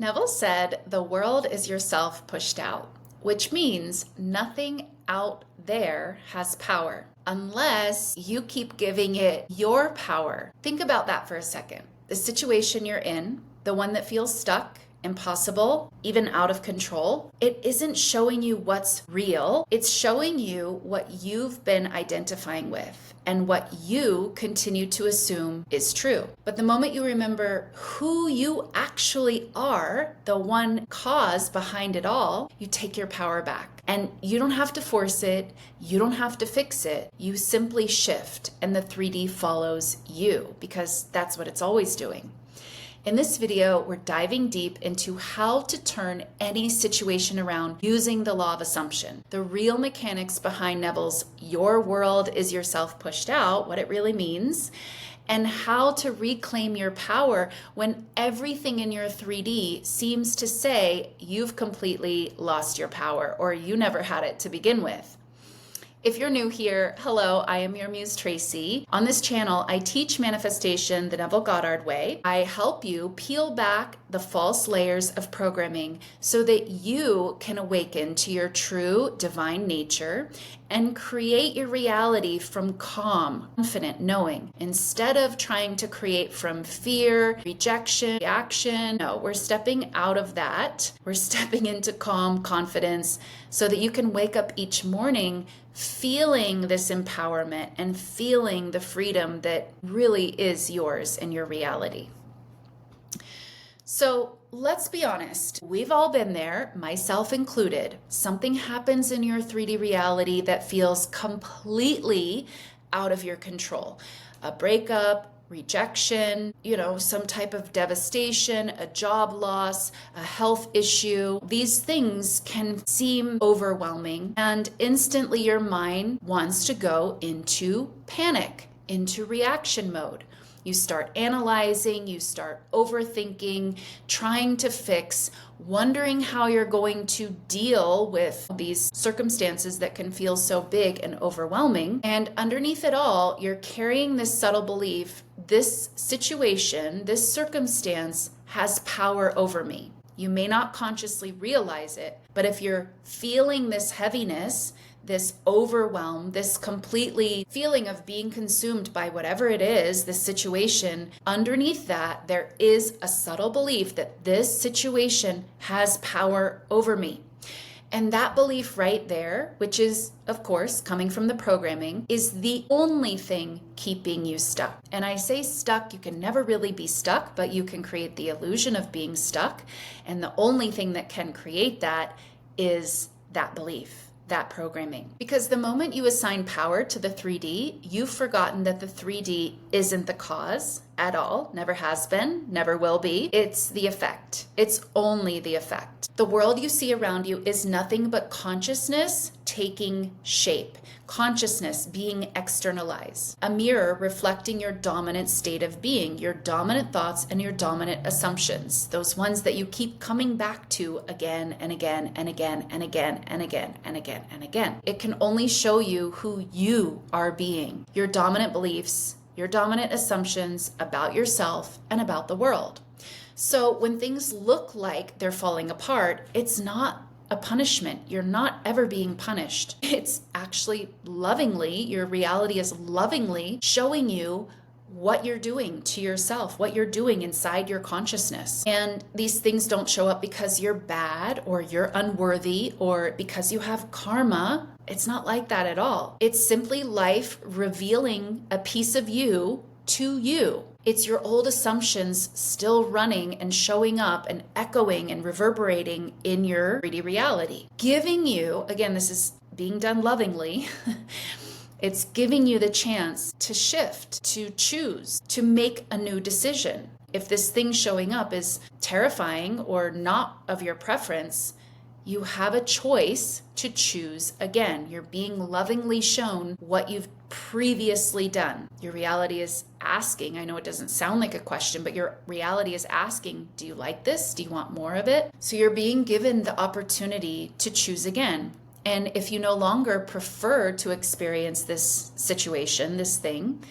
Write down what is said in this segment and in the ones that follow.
Neville said, the world is yourself pushed out, which means nothing out there has power unless you keep giving it your power. Think about that for a second. The situation you're in, the one that feels stuck, impossible, even out of control, it isn't showing you what's real. It's showing you what you've been identifying with and what you continue to assume is true. But the moment you remember who you actually are, the one cause behind it all, you take your power back. And you don't have to force it. You don't have to fix it. You simply shift and the 3D follows you because that's what it's always doing. In this video, we're diving deep into how to turn any situation around using the law of assumption. The real mechanics behind Neville's "your world is yourself pushed out," what it really means, and how to reclaim your power when everything in your 3D seems to say you've completely lost your power or you never had it to begin with. If you're new here, hello, I am your Muse Traci. On this channel, I teach manifestation the Neville Goddard way. I help you peel back the false layers of programming so that you can awaken to your true divine nature and create your reality from calm, confident knowing, instead of trying to create from fear, rejection, reaction. No, we're stepping out of that. We're stepping into calm confidence so that you can wake up each morning feeling this empowerment and feeling the freedom that really is yours in your reality. So let's be honest, we've all been there, myself included. Something happens in your 3D reality that feels completely out of your control. A breakup, rejection, some type of devastation, a job loss, a health issue. These things can seem overwhelming, and instantly your mind wants to go into panic, into reaction mode. You start analyzing, you start overthinking, trying to fix, wondering how you're going to deal with these circumstances that can feel so big and overwhelming. And underneath it all, you're carrying this subtle belief, this situation, this circumstance has power over me. You may not consciously realize it, but if you're feeling this heaviness, this overwhelm, this completely feeling of being consumed by whatever it is, this situation, underneath that, there is a subtle belief that this situation has power over me. And that belief right there, which is, of course, coming from the programming, is the only thing keeping you stuck. And I say stuck, you can never really be stuck, but you can create the illusion of being stuck. And the only thing that can create that is that belief, that programming. Because the moment you assign power to the 3D, you've forgotten that the 3D isn't the cause at all, never has been, never will be. It's the effect. It's only the effect. The world you see around you is nothing but consciousness taking shape, consciousness being externalized, a mirror reflecting your dominant state of being, your dominant thoughts and your dominant assumptions, those ones that you keep coming back to again and again and again and again and again and again and again. It can only show you who you are being, your dominant beliefs, your dominant assumptions about yourself and about the world. So when things look like they're falling apart, it's not a punishment. You're not ever being punished. It's actually lovingly, your reality is lovingly showing you what you're doing to yourself, what you're doing inside your consciousness. And these things don't show up because you're bad or you're unworthy or because you have karma. It's not like that at all. It's simply life revealing a piece of you to you. It's your old assumptions still running and showing up and echoing and reverberating in your 3D reality. Giving you, again, this is being done lovingly, it's giving you the chance to shift, to choose, to make a new decision. If this thing showing up is terrifying or not of your preference, you have a choice to choose again. You're being lovingly shown what you've previously done. Your reality is asking, I know it doesn't sound like a question, but your reality is asking, do you like this? Do you want more of it? So you're being given the opportunity to choose again. And if you no longer prefer to experience this situation, this thing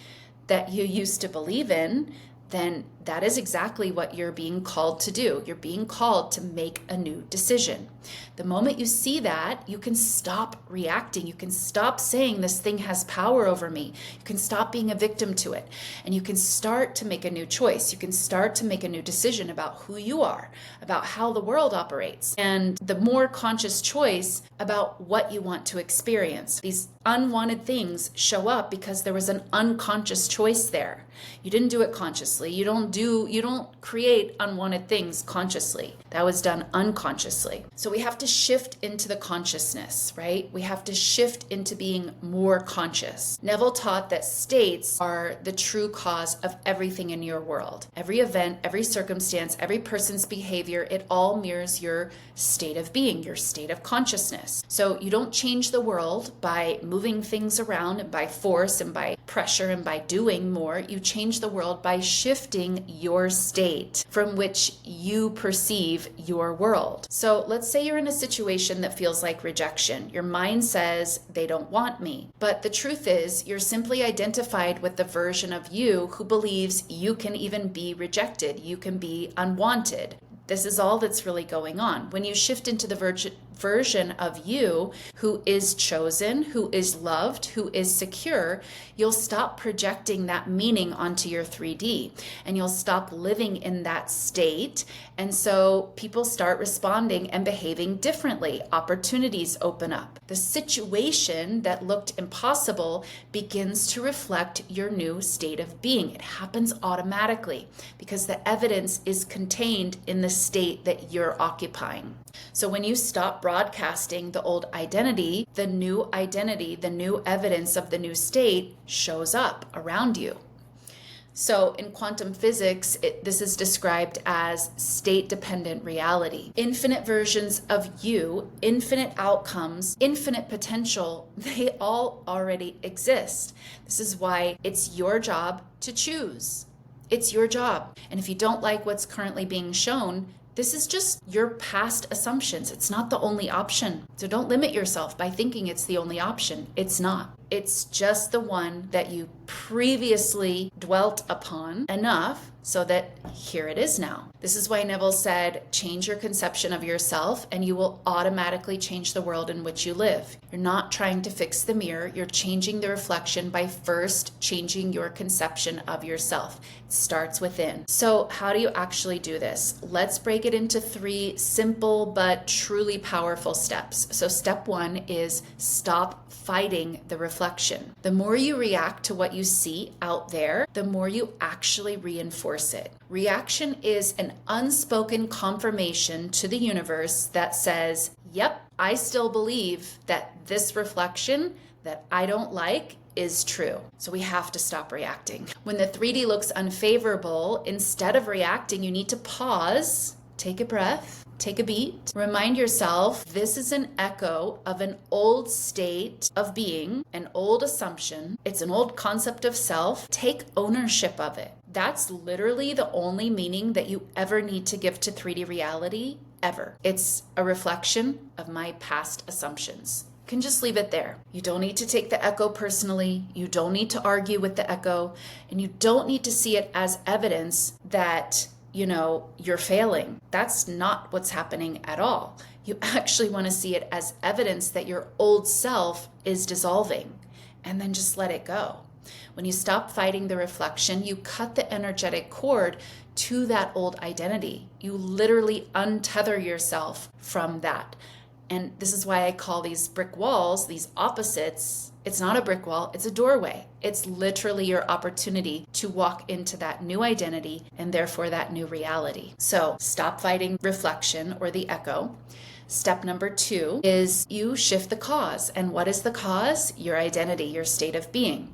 that you used to believe in, then that is exactly what you're being called to do. You're being called to make a new decision. The moment you see that, you can stop reacting. You can stop saying this thing has power over me. You can stop being a victim to it. And you can start to make a new choice. You can start to make a new decision about who you are, about how the world operates, and the more conscious choice about what you want to experience. These unwanted things show up because there was an unconscious choice there. You didn't do it consciously. You don't create unwanted things consciously. That was done unconsciously. So we have to shift into the consciousness, right? We have to shift into being more conscious. Neville taught that states are the true cause of everything in your world. Every event, every circumstance, every person's behavior, it all mirrors your state of being, your state of consciousness. So you don't change the world by moving things around and by force and by pressure and by doing more. You change the world by shifting your state from which you perceive your world. So let's say you're in a situation that feels like rejection. Your mind says they don't want me. But the truth is you're simply identified with the version of you who believes you can even be rejected. You can be unwanted. This is all that's really going on. When you shift into the version of you who is chosen, who is loved, who is secure, you'll stop projecting that meaning onto your 3D and you'll stop living in that state. And so people start responding and behaving differently. Opportunities open up. The situation that looked impossible begins to reflect your new state of being. It happens automatically because the evidence is contained in the state that you're occupying. So when you stop broadcasting the old identity, the new evidence of the new state shows up around you. So in quantum physics, this is described as state-dependent reality. Infinite versions of you, infinite outcomes, infinite potential, they all already exist. This is why it's your job to choose. It's your job. And if you don't like what's currently being shown, this is just your past assumptions. It's not the only option. So don't limit yourself by thinking it's the only option. It's not. It's just the one that you previously dwelt upon enough so that here it is now. This is why Neville said, change your conception of yourself and you will automatically change the world in which you live. You're not trying to fix the mirror. You're changing the reflection by first changing your conception of yourself. It starts within. So how do you actually do this? Let's break it into 3 simple but truly powerful steps. So step 1 is stop fighting the reflection. The more you react to what you see out there, the more you actually reinforce it. Reaction is an unspoken confirmation to the universe that says, yep, I still believe that this reflection that I don't like is true. So we have to stop reacting. When the 3D looks unfavorable, instead of reacting, you need to pause, take a breath, take a beat, remind yourself this is an echo of an old state of being, an old assumption. It's an old concept of self. Take ownership of it. That's literally the only meaning that you ever need to give to 3D reality, ever. It's a reflection of my past assumptions. You can just leave it there. You don't need to take the echo personally. You don't need to argue with the echo. And you don't need to see it as evidence that you're failing. That's not what's happening at all. You actually want to see it as evidence that your old self is dissolving, and then just let it go. When you stop fighting the reflection, you cut the energetic cord to that old identity. You literally untether yourself from that. And this is why I call these brick walls, these opposites, it's not a brick wall, it's a doorway. It's literally your opportunity to walk into that new identity and therefore that new reality. So stop fighting reflection or the echo. Step number 2 is you shift the cause. And what is the cause? Your identity, your state of being.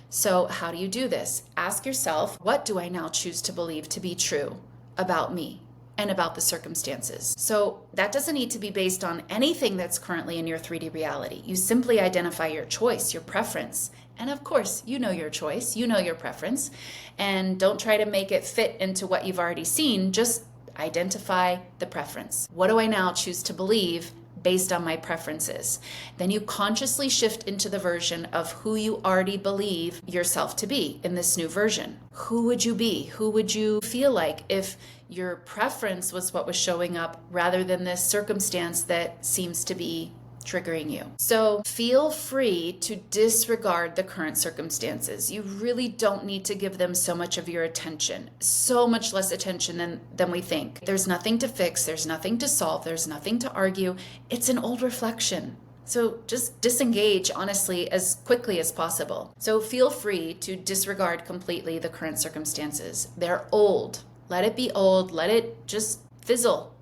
So how do you do this? Ask yourself, what do I now choose to believe to be true about me and about the circumstances? So that doesn't need to be based on anything that's currently in your 3D reality. You simply identify your choice, your preference. And of course, you know your choice, you know your preference, and don't try to make it fit into what you've already seen. Just identify the preference. What do I now choose to believe based on my preferences. Then you consciously shift into the version of who you already believe yourself to be in this new version. Who would you be? Who would you feel like if your preference was what was showing up rather than this circumstance that seems to be triggering you? So feel free to disregard the current circumstances. You really don't need to give them so much of your attention, so much less attention than we think. There's nothing to fix, there's nothing to solve, there's nothing to argue. It's an old reflection. So just disengage, honestly, as quickly as possible. So feel free to disregard completely the current circumstances. They're old. Let it be old. Let it just fizzle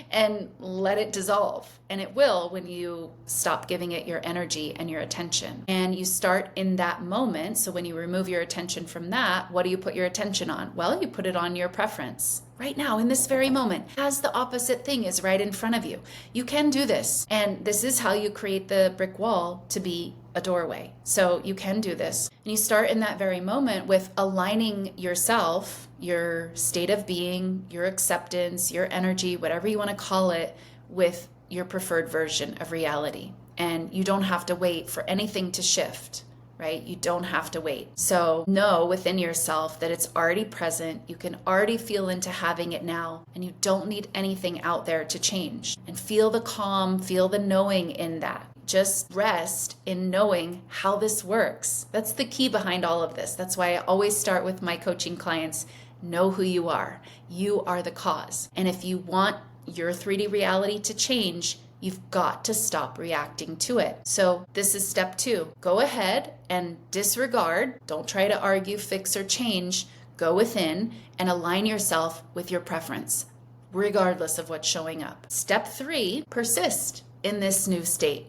and let it dissolve. And it will when you stop giving it your energy and your attention. And you start in that moment. So when you remove your attention from that, what do you put your attention on? Well, you put it on your preference. Right now, in this very moment, as the opposite thing is right in front of you. You can do this. And this is how you create the brick wall to be a doorway. So you can do this. And you start in that very moment with aligning yourself, your state of being, your acceptance, your energy, whatever you want to call it, with your preferred version of reality. And you don't have to wait for anything to shift. Right? You don't have to wait. So know within yourself that it's already present. You can already feel into having it now, and you don't need anything out there to change. And feel the calm, feel the knowing in that. Just rest in knowing how this works. That's the key behind all of this. That's why I always start with my coaching clients. Know who you are. You are the cause. And if you want your 3D reality to change, you've got to stop reacting to it. So this is step 2. Go ahead and disregard. Don't try to argue, fix, or change. Go within and align yourself with your preference, regardless of what's showing up. Step 3, persist in this new state,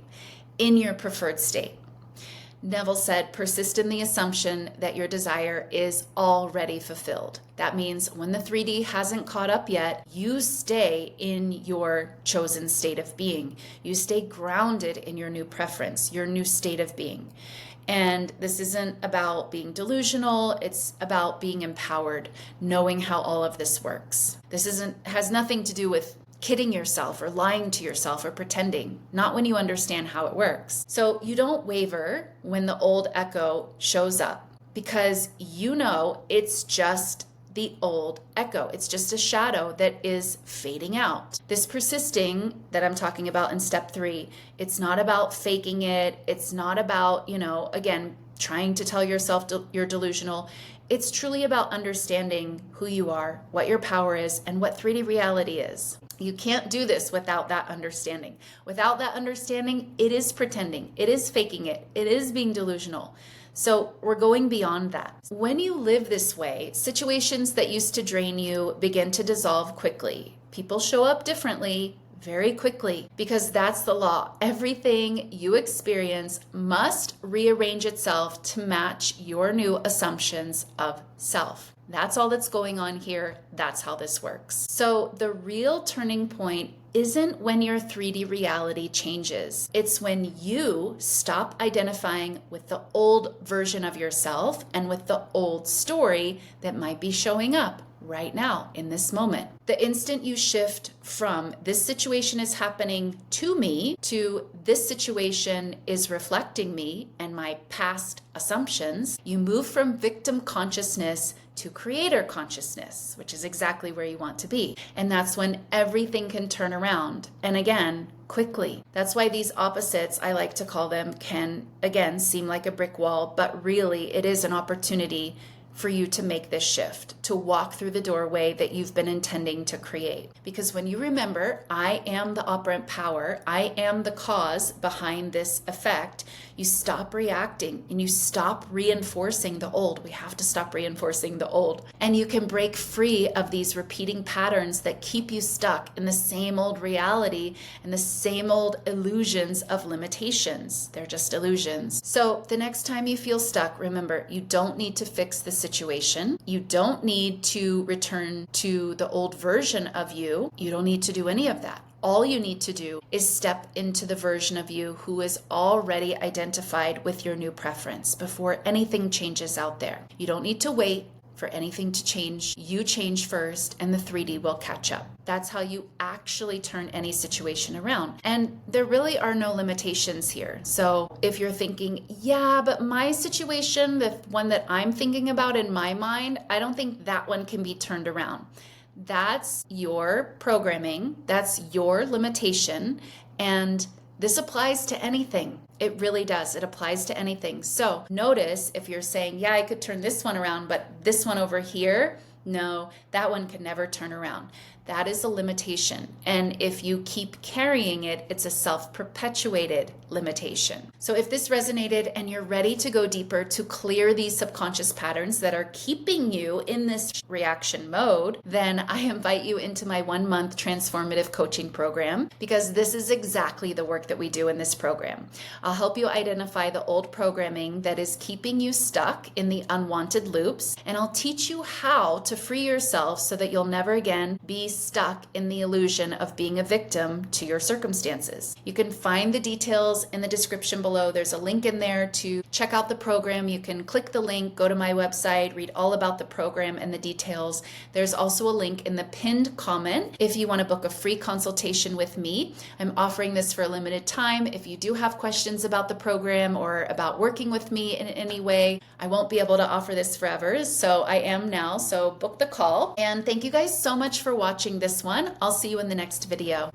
in your preferred state. Neville said, persist in the assumption that your desire is already fulfilled. That means when the 3D hasn't caught up yet, you stay in your chosen state of being. You stay grounded in your new preference, your new state of being. And this isn't about being delusional, it's about being empowered, knowing how all of this works. This has nothing to do with kidding yourself or lying to yourself or pretending, not when you understand how it works. So you don't waver when the old echo shows up because you know it's just the old echo. It's just a shadow that is fading out. This persisting that I'm talking about in step 3, it's not about faking it. It's not about, again, trying to tell yourself you're delusional. It's truly about understanding who you are, what your power is, and what 3D reality is. You can't do this without that understanding. Without that understanding, it is pretending, it is faking it, it is being delusional. So we're going beyond that. When you live this way, situations that used to drain you begin to dissolve quickly. People show up differently very quickly because that's the law. Everything you experience must rearrange itself to match your new assumptions of self. That's all that's going on here. That's how this works. So the real turning point isn't when your 3D reality changes. It's when you stop identifying with the old version of yourself and with the old story that might be showing up right now in this moment. The instant you shift from this situation is happening to me to this situation is reflecting me and my past assumptions, you move from victim consciousness to creator consciousness, which is exactly where you want to be. And that's when everything can turn around. And again, quickly. That's why these opposites, I like to call them, can again seem like a brick wall, but really it is an opportunity for you to make this shift, to walk through the doorway that you've been intending to create. Because when you remember, I am the operant power, I am the cause behind this effect, you stop reacting and you stop reinforcing the old. We have to stop reinforcing the old. And you can break free of these repeating patterns that keep you stuck in the same old reality and the same old illusions of limitations. They're just illusions. So the next time you feel stuck, remember, you don't need to fix the situation. You don't need to return to the old version of you. You don't need to do any of that. All you need to do is step into the version of you who is already identified with your new preference before anything changes out there. You don't need to wait for anything to change. You change first and the 3D will catch up. That's how you actually turn any situation around. And there really are no limitations here. So if you're thinking, yeah, but my situation, the one that I'm thinking about in my mind, I don't think that one can be turned around. That's your programming. That's your limitation. And this applies to anything. It really does. It applies to anything. So notice if you're saying, yeah, I could turn this one around, but this one over here, no, that one could never turn around. That is a limitation. And if you keep carrying it, it's a self-perpetuated limitation. So if this resonated and you're ready to go deeper to clear these subconscious patterns that are keeping you in this reaction mode, then I invite you into my 1-month transformative coaching program, because this is exactly the work that we do in this program. I'll help you identify the old programming that is keeping you stuck in the unwanted loops, and I'll teach you how to free yourself so that you'll never again be stuck in the illusion of being a victim to your circumstances. You can find the details in the description below. There's a link in there to check out the program. You can click the link, go to my website, read all about the program and the details. There's also a link in the pinned comment if you want to book a free consultation with me. I'm offering this for a limited time. If you do have questions about the program or about working with me in any way, I won't be able to offer this forever. So I am now. So book the call. And thank you guys so much for watching this one. I'll see you in the next video.